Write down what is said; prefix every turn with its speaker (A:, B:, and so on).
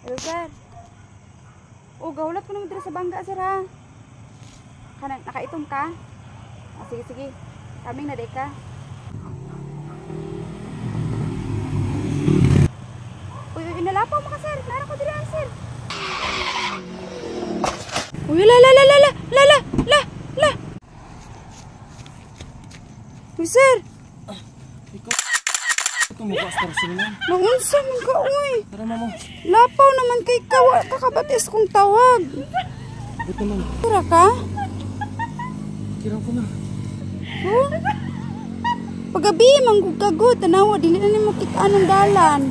A: Hello, sir. O, gahulat ko naman dito sa bangga, sir, ha? Nakaitom ka? Sige, sige. Kaming na, ka. Uy, inalapaw mo ka, sir. Nara ko dito, sir. Uy, la. Uy, sir.
B: Ikaw mo ka star sila.
A: Naunsa man ka, uy.
B: Tara mo.
A: Lapaw naman kay kawa. Kakabatis kong tawag.
B: Ito man.
A: Tara ka?
B: Kirang ko na.
A: Huh? Pagabi, manggugagod. Tanawa, dili na ni mo kitaan ng dalan.